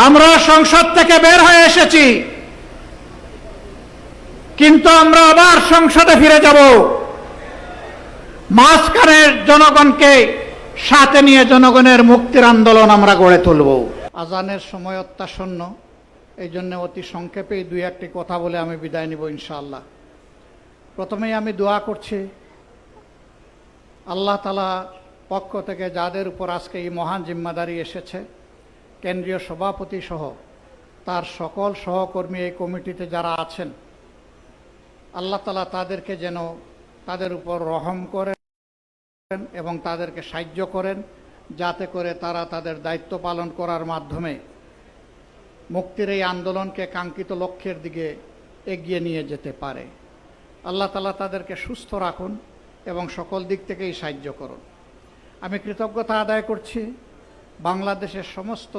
আমরা সংসদ থেকে বের হয়ে এসেছি, কিন্তু আমরা আবার সংসদে ফিরে যাব। মাঝখানের জনগণকে সাথে নিয়ে জনগণের মুক্তির আন্দোলন আমরা গড়ে তুলব। আজানের সময় অত্যাসন্ন, এই জন্য অতি সংক্ষেপে দুই একটি কথা বলে আমি বিদায় নিব ইনশাআল্লাহ। প্রথমেই আমি দোয়া করছি আল্লাহ তাআলা পক্ষ থেকে যাদের উপর আজকে এই মহান জিম্মাদারি এসেছে, কেন্দ্রীয় সভাপতি সহ তার সকল সহকর্মী এই কমিটিতে যারা আছেন, আল্লাহ তাআলা তাদেরকে যেন তাদের উপর রহম করেন এবং তাদেরকে সাহায্য করেন, যাতে করে তারা তাদের দায়িত্ব পালন করার মাধ্যমে মুক্তির এই আন্দোলনকে কাঙ্ক্ষিত লক্ষ্যের দিকে এগিয়ে নিয়ে যেতে পারে। আল্লাহ তাআলা তাদেরকে সুস্থ রাখুন এবং সকল দিক থেকেই সাহায্য করুন। আমি কৃতজ্ঞতা আদায় করছি বাংলাদেশের সমস্ত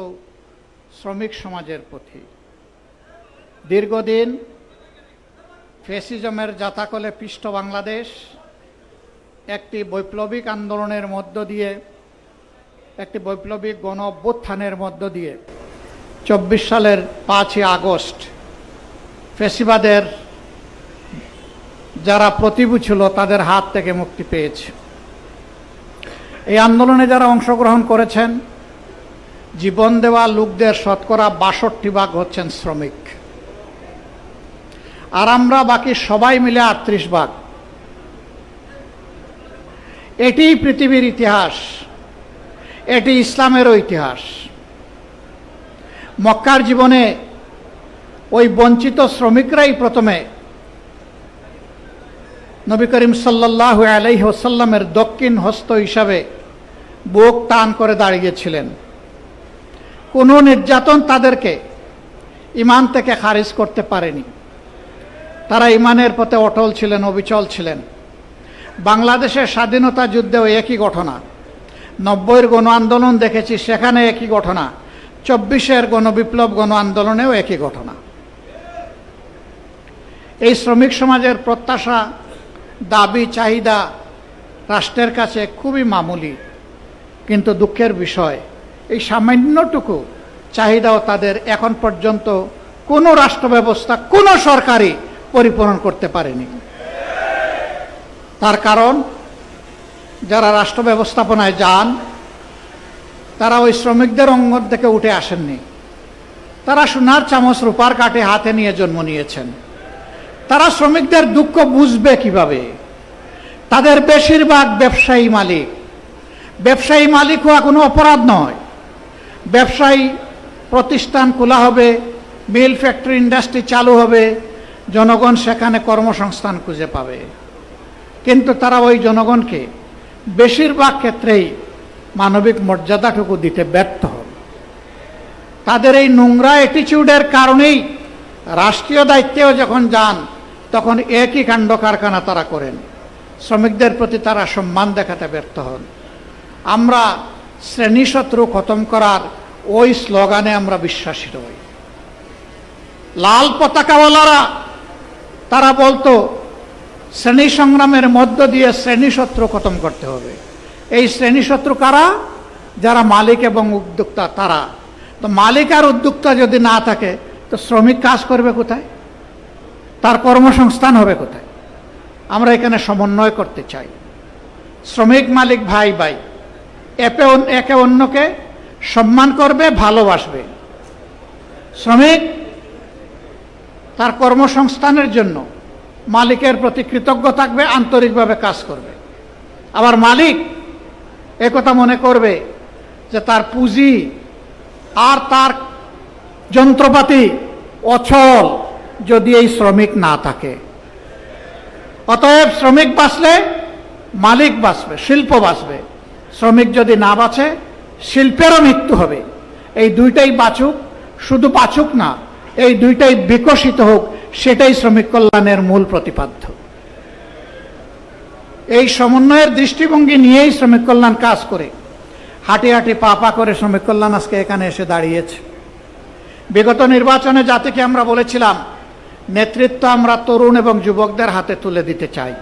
শ্রমিক সমাজের প্রতি। দীর্ঘদিন ফ্যাসিজমের জাতাকলে পিষ্ট বাংলাদেশ একটি বৈপ্লবিক আন্দোলনের মধ্য দিয়ে, একটি বৈপ্লবিক গণ অভ্যুত্থানের মধ্য দিয়ে 24 সালের 5ই আগস্ট ফ্যাসিবাদের যারা প্রতিভু ছিল তাদের হাত থেকে মুক্তি পেয়েছে। এই আন্দোলনে যারা অংশগ্রহণ করেছেন, জীবন দেওয়া লোকদের শতকরা 62% হচ্ছেন শ্রমিক, আর আমরা বাকি সবাই মিলে 38%। এটিই পৃথিবীর ইতিহাস, এটি ইসলামেরও ইতিহাস। মক্কার জীবনে ওই বঞ্চিত শ্রমিকরাই প্রথমে নবী করিম সাল্লাল্লাহু আলাইহি ওয়াসাল্লামের দক্ষিণ হস্ত হিসাবে বুক টান করে দাঁড়িয়েছিলেন। কোনো নির্যাতন তাদেরকে ঈমান থেকে খারিজ করতে পারেনি। তারা ঈমানের পথে অটল ছিলেন, অবিচল ছিলেন। বাংলাদেশের স্বাধীনতা যুদ্ধেও একই ঘটনা, 90-এর গণ আন্দোলন দেখেছি, সেখানে একই ঘটনা, 24-এর গণবিপ্লব গণ আন্দোলনেও একই ঘটনা। এই শ্রমিক সমাজের প্রত্যাশা, দাবি, চাহিদা রাষ্ট্রের কাছে খুবই মামুলি, কিন্তু দুঃখের বিষয় এই সামান্যটুকু চাহিদাও তাদের এখন পর্যন্ত কোনো রাষ্ট্র ব্যবস্থা, কোনো সরকারই পরিপূরণ করতে পারেনি। তার কারণ যারা রাষ্ট্র ব্যবস্থাপনায় যান তারা ওই শ্রমিকদের অঙ্গন থেকে উঠে আসেননি। তারা সোনার চামচ রূপার কাঠে হাতে নিয়ে জন্ম নিয়েছেন। তারা শ্রমিকদের দুঃখ বুঝবে কিভাবে? তাদের বেশিরভাগ ব্যবসায়ী মালিক। ব্যবসায়ী মালিক হওয়া কোনো অপরাধ নয়। ব্যবসায়ী প্রতিষ্ঠান খোলা হবে, মিল, ফ্যাক্টরি, ইন্ডাস্ট্রি চালু হবে, জনগণ সেখানে কর্মসংস্থান খুঁজে পাবে। কিন্তু তারা ওই জনগণকে বেশিরভাগ ক্ষেত্রেই মানবিক মর্যাদাটুকু দিতে ব্যর্থ হন। তাদের এই নোংরা অ্যাটিটিউডের কারণেই রাষ্ট্রীয় দায়িত্বেও যখন যান তখন একই কাণ্ড কারখানা তারা করেন। শ্রমিকদের প্রতি তারা সম্মান দেখাতে ব্যর্থ হন। আমরা শ্রেণীশত্রু খতম করার ওই স্লোগানে আমরা বিশ্বাসী নই। লাল পতাকাওয়ালারা তারা বলতো শ্রেণী সংগ্রামের মধ্য দিয়ে শ্রেণীশত্রু খতম করতে হবে। এই শ্রেণীশত্রু কারা? যারা মালিক এবং উদ্যোক্তা তারা। তো মালিক আর উদ্যোক্তা যদি না থাকে তো শ্রমিক কাজ করবে কোথায়? তার কর্মসংস্থান হবে কোথায়? আমরা এখানে সমন্বয় করতে চাই। শ্রমিক মালিক ভাই ভাই, একে অন্যকে সম্মান করবে, ভালোবাসবে। শ্রমিক তার কর্মসংস্থানের জন্য মালিকের প্রতি কৃতজ্ঞ থাকবে, আন্তরিকভাবে কাজ করবে। আবার মালিক একথা মনে করবে যে তার পুঁজি আর তার যন্ত্রপাতি অচল যদি এই শ্রমিক না থাকে। অতএব শ্রমিক বাঁচলে মালিক বাঁচবে, শিল্প বাঁচবে। শ্রমিক যদি না বাঁচে শিল্পেরও মৃত্যু হবে। এই দুইটাই বাঁচুক, শুধু বাঁচুক না, এই দুইটাই বিকশিত হোক, সেটাই শ্রমিক কল্যাণের মূল প্রতিপাদ্য। এই সমন্বয়ের দৃষ্টিভঙ্গি নিয়েই শ্রমিক কল্যাণ কাজ করে, হাঁটি হাঁটি পা পা করে শ্রমিক কল্যাণ আজকে এখানে এসে দাঁড়িয়েছে। বিগত নির্বাচনে জাতিকে আমরা বলেছিলাম নেতৃত্ব আমরা তরুণ এবং যুবকদের হাতে তুলে দিতে চাই।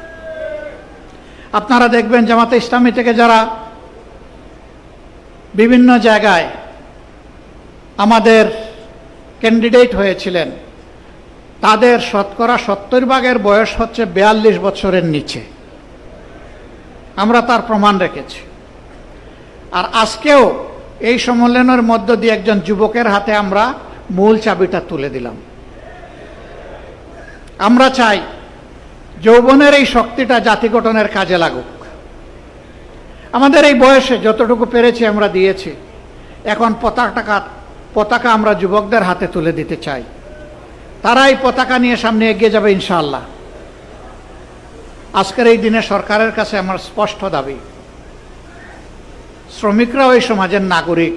আপনারা দেখবেন জামাতে ইসলামী থেকে যারা বিভিন্ন জায়গায় আমাদের ক্যান্ডিডেট হয়েছিলেন তাদের শতকরা 70% বয়স হচ্ছে 42 বছরের নিচে। আমরা তার প্রমাণ রেখেছি। আর আজকেও এই সম্মেলনের মধ্য দিয়ে একজন যুবকের হাতে আমরা মূল চাবিটা তুলে দিলাম। আমরা চাই যৌবনের এই শক্তিটা জাতি গঠনের কাজে লাগুক। আমাদের এই বয়সে যতটুকু পেরেছি আমরা দিয়েছি। এখন পতাকা আমরা যুবকদের হাতে তুলে দিতে চাই। তারা এই পতাকা নিয়ে সামনে এগিয়ে যাবে ইনশাআল্লাহ। আজকের এই দিনে সরকারের কাছে আমার স্পষ্ট দাবি, শ্রমিকরাও এই সমাজের নাগরিক।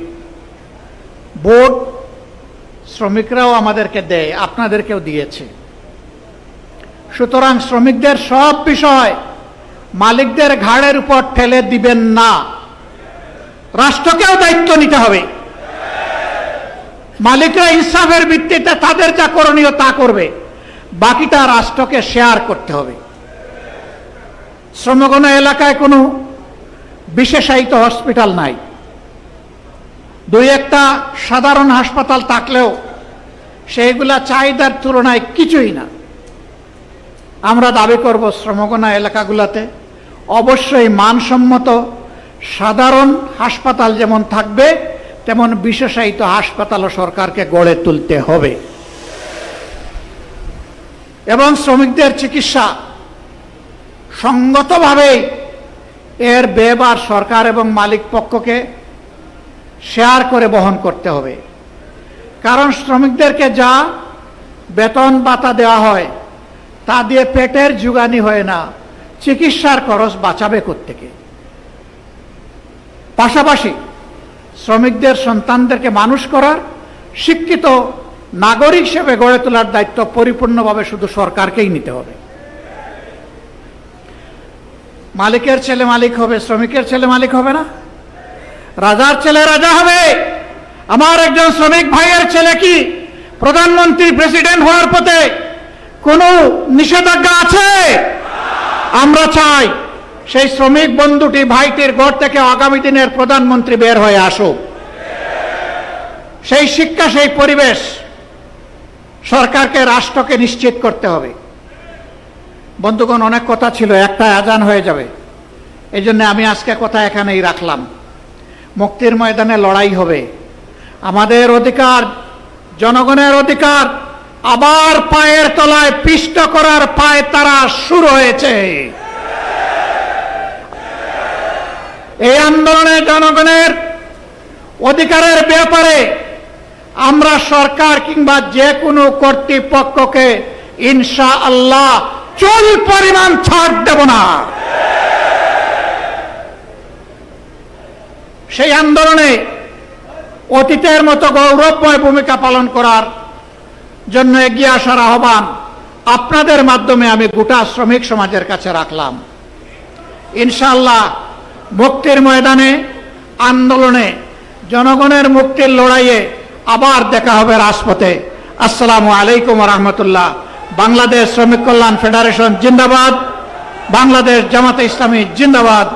ভোট শ্রমিকরাও আমাদেরকে দেয়, আপনাদেরকেও দিয়েছে। সুতরাং শ্রমিকদের সব বিষয় মালিকদের ঘাড়ের উপর ঠেলে দিবেন না। রাষ্ট্রকেও দায়িত্ব নিতে হবে। মালিকরা ইনসাফের ভিত্তিতে তাদের যা করণীয় তা করবে, বাকিটা রাষ্ট্রকে শেয়ার করতে হবে। শ্রমগণ এলাকায় কোনো বিশেষায়িত হসপিটাল নাই। দুই একটা সাধারণ হাসপাতাল থাকলেও সেইগুলা চাহিদার তুলনায় কিছুই না। আমরা দাবি করব শ্রমগণা এলাকাগুলোতে অবশ্যই মানসম্মত সাধারণ হাসপাতাল যেমন থাকবে, তেমন বিশেষায়িত হাসপাতালও সরকারকে গড়ে তুলতে হবে। এবং শ্রমিকদের চিকিৎসা সঙ্গতভাবে এর ব্যয়ভার সরকার এবং মালিক পক্ষকে শেয়ার করে বহন করতে হবে। কারণ শ্রমিকদেরকে যা বেতন ভাতা দেওয়া হয় তা দিয়ে পেটের জুগানি হয় না, চিকিৎসার খরচ বাঁচাবে কোত্থেকে। পাশাপাশি শ্রমিকদের সন্তানদেরকে মানুষ করার, শিক্ষিত নাগরিক হিসেবে গড়ে তোলার দায়িত্ব পরিপূর্ণভাবে শুধু সরকারকেই নিতে হবে। মালিকের ছেলে মালিক হবে, শ্রমিকের ছেলে মালিক হবে না। রাজার ছেলে রাজা হবে। আমার একজন শ্রমিক ভাইয়ের ছেলে কি প্রধানমন্ত্রী প্রেসিডেন্ট হওয়ার পথে কোনো নিষেধাজ্ঞা আছে? আমরা চাই সেই শ্রমিক বন্ধুটি ভাইটির ঘর থেকে আগামী দিনের প্রধানমন্ত্রী বের হয়ে আসুক। সেই শিক্ষা, সেই পরিবেশ সরকারকে, রাষ্ট্রকে নিশ্চিত করতে হবে। বন্ধুগণ, অনেক কথা ছিল, একটা আজান হয়ে যাবে। এই জন্য আমি আজকে কথা এখানেই রাখলাম। মুক্তির ময়দানে লড়াই হবে। আমাদের অধিকার, জনগণের অধিকার আবার পায়ের তলায় পিষ্ট করার পায় তারা শুরু হয়েছে। এই আন্দোলনে জনগণের অধিকারের ব্যাপারে আমরা সরকার কিংবা যে কোনো কর্তৃপক্ষকে ইনশাআল্লাহ চুল পরিমাণ ছাড় দেব না। সেই আন্দোলনে অতীতের মতো গৌরবময় ভূমিকা পালন করার জন্য এগিয়ে আসার আহ্বান আপনাদের মাধ্যমে আমি গোটা শ্রমিক সমাজের কাছে রাখলাম। ইনশাআল্লাহ মুক্তির ময়দানে, আন্দোলনে, জনগণের মুক্তির লড়াইয়ে আবার দেখা হবে রাজপথে। আসসালামু আলাইকুম ওয়া রাহমাতুল্লাহ। বাংলাদেশ শ্রমিক কল্যাণ ফেডারেশন জিন্দাবাদ। বাংলাদেশ জামাতে ইসলামী জিন্দাবাদ।